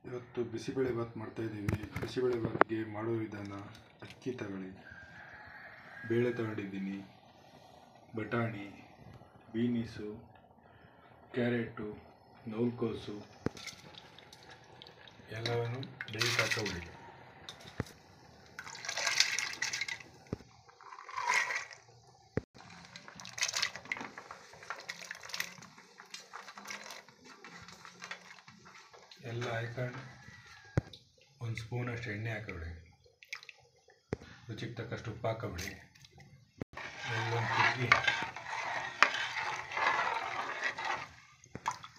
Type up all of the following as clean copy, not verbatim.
ಇವತ್ತು ಬಿಸಿಬೇಳೆಭಾತ್ ಮಾಡ್ತಾಯಿದ್ದೀವಿ. ಬಿಸಿಬೇಳೆಭಾತ್ಗೆ ಮಾಡೋ ವಿಧಾನ: ಅಕ್ಕಿ ತಗೊಳ್ಳಿ, ಬೇಳೆ ತಗೊಂಡಿದ್ದೀನಿ, ಬಟಾಣಿ, ಬೀನೀಸು, ಕ್ಯಾರೆಟು, ನೌಲ್ಕೋಸು ಎಲ್ಲವನ್ನು ಬೇಯಿಸಿ ಹಾಕೋಬಿಡಿ. ಎಲ್ಲ ಹಾಕೊಂಡು ಒಂದು ಸ್ಪೂನಷ್ಟು ಎಣ್ಣೆ ಹಾಕೋಬಿಡಿ. ರುಚಿಗೆ ತಕ್ಕಷ್ಟು ಉಪ್ಪು ಹಾಕೋಬಿಡಿ. ಎಲ್ಲ ಕುದಿ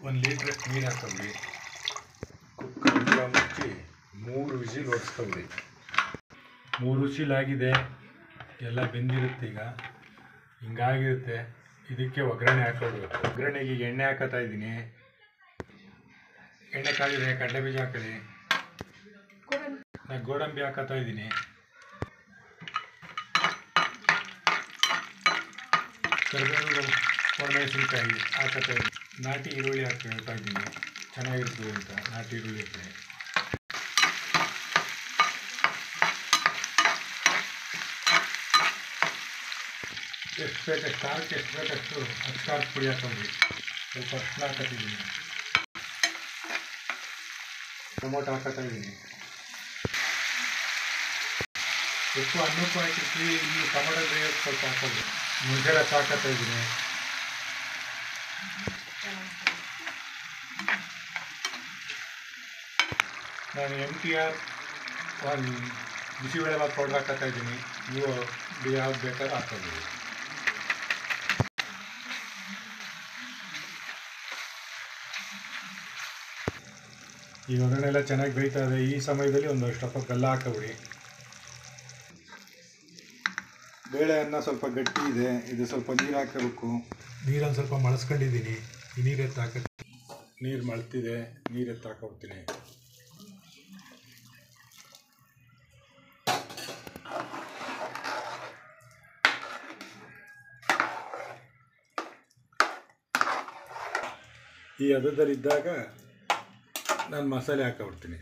1 ಲೀಟ್ರಷ್ಟು ನೀರು ಹಾಕೋಬಿಡಿ. ಕುಕ್ಕರ್ ಮುಚ್ಚಿ 3 ವಿಸಿಲ್ ಹೊಡ್ಸ್ಕೊಬಿಡಿ. 3 ವಿಸಿಲ್ ಆಗಿದೆ, ಎಲ್ಲ ಬೆಂದಿರುತ್ತೆ. ಈಗ ಹಿಂಗಾಗಿರುತ್ತೆ. ಇದಕ್ಕೆ ಒಗ್ಗರಣೆ ಹಾಕೋಬಿಡ್ಬೇಕು. ಒಗ್ಗರಣೆಗೆ ಈಗ ಎಣ್ಣೆ ಹಾಕೋತಾ ಇದ್ದೀನಿ. ಎಣ್ಣೆ ಕಾದಿದೆ, ಕಡಲೆ ಬೀಜ ಹಾಕೊಳ್ಳಿ. ನಾನು ಗೋಡಂಬಿ ಹಾಕೋತಾ ಇದ್ದೀನಿ. ಕರಿಬೇವು, ಒಣಮೆಣಸಿನ್ಕಾಯಿ ಹಾಕೋತಾ ಇದ್ದೀನಿ. ನಾಟಿ ಈರುಳ್ಳಿ ಹಾಕ್ತಾ ಇದ್ದೀನಿ, ಚೆನ್ನಾಗಿರ್ತದೆ ಅಂತ. ನಾಟಿ ಈರುಳ್ಳಿ ಹಾಕಿ ಎಷ್ಟು ಬೇಕಷ್ಟು ಖಾರಕ್ಕೆ ಎಷ್ಟು ಬೇಕಷ್ಟು ಖಾರದ ಪುಡಿ ಹಾಕೊಂಡ್ರಿ. ಸ್ವಲ್ಪ ಅರ್ಶಿನ ಹಾಕೋತಿದ್ದೀನಿ. ಟೊಮೊಟೊ ಹಾಕೋತಾ ಇದ್ದೀನಿ. ಉಪ್ಪು ಅನ್ನಕ್ಕೂ ಹಾಕಿರ್ತೀವಿ. ಇಲ್ಲಿ ಟೊಮೊಟೊ ಬೇಯೋಕ್ಕೆ ಸ್ವಲ್ಪ ಹಾಕೋದು. ಮುದ್ದೆ ರಸ ಹಾಕೋತಾ ಇದ್ದೀನಿ. ನಾನು MTR ಒಂದು ಬಿಸಿಬೇಳೆಭಾತ್ ಪೌಡ್ರ್ ಹಾಕೋತಾ ಇದ್ದೀನಿ. ನೀವು ಯಾವ್ದು ಬೇಕಾದ್ರೂ ಹಾಕೋಬೋದು. ಈ ಒಗ್ಗರಣೆ ಎಲ್ಲ ಚೆನ್ನಾಗಿ ಬೇಯ್ತಾ ಇದೆ. ಈ ಸಮಯದಲ್ಲಿ ಒಂದು ಸ್ವಲ್ಪ ಬೆಲ್ಲ ಹಾಕೋಬಿಡಿ. ಬೇಳೆ ಅನ್ನ ಸ್ವಲ್ಪ ಗಟ್ಟಿ ಇದೆ, ಇದು ಸ್ವಲ್ಪ ನೀರು ಹಾಕಬೇಕು. ನೀರನ್ನು ಸ್ವಲ್ಪ ಮಳಸ್ಕೊಂಡಿದ್ದೀನಿ. ಈ ನೀರು ಎತ್ತು ಹಾಕ. ನೀರು ಮಳ್ತಿದೆ, ನೀರು ಎತ್ತು ಹಾಕೋಗ್ತೀನಿ. ಈ ಹದದಲ್ಲಿದ್ದಾಗ ನಾನು ಮಸಾಲೆ ಹಾಕೊಬಿಡ್ತೀನಿ.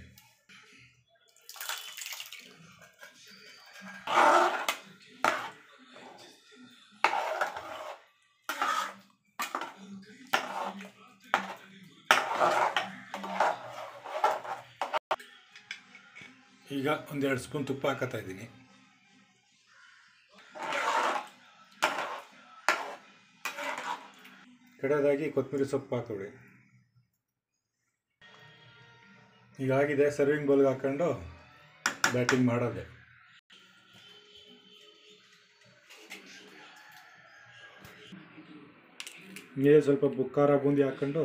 ಈಗ 1-2 ಸ್ಪೂನ್ ತುಪ್ಪ ಹಾಕೋತಾ ಇದ್ದೀನಿ. ಕಡೆಯದಾಗಿ ಕೊತ್ತಂಬರಿ ಸೊಪ್ಪು ಹಾಕೋಬಿಡಿ. ಈಗಾಗಿದೆ. ಸರ್ವಿಂಗ್ ಬೌಲ್ಗೆ ಹಾಕ್ಕೊಂಡು ಬ್ಯಾಟಿಂಗ್ ಮಾಡೋದೆ. ಮೇಲೆ ಸ್ವಲ್ಪ ಖಾರ ಬೂಂದಿ ಹಾಕ್ಕೊಂಡು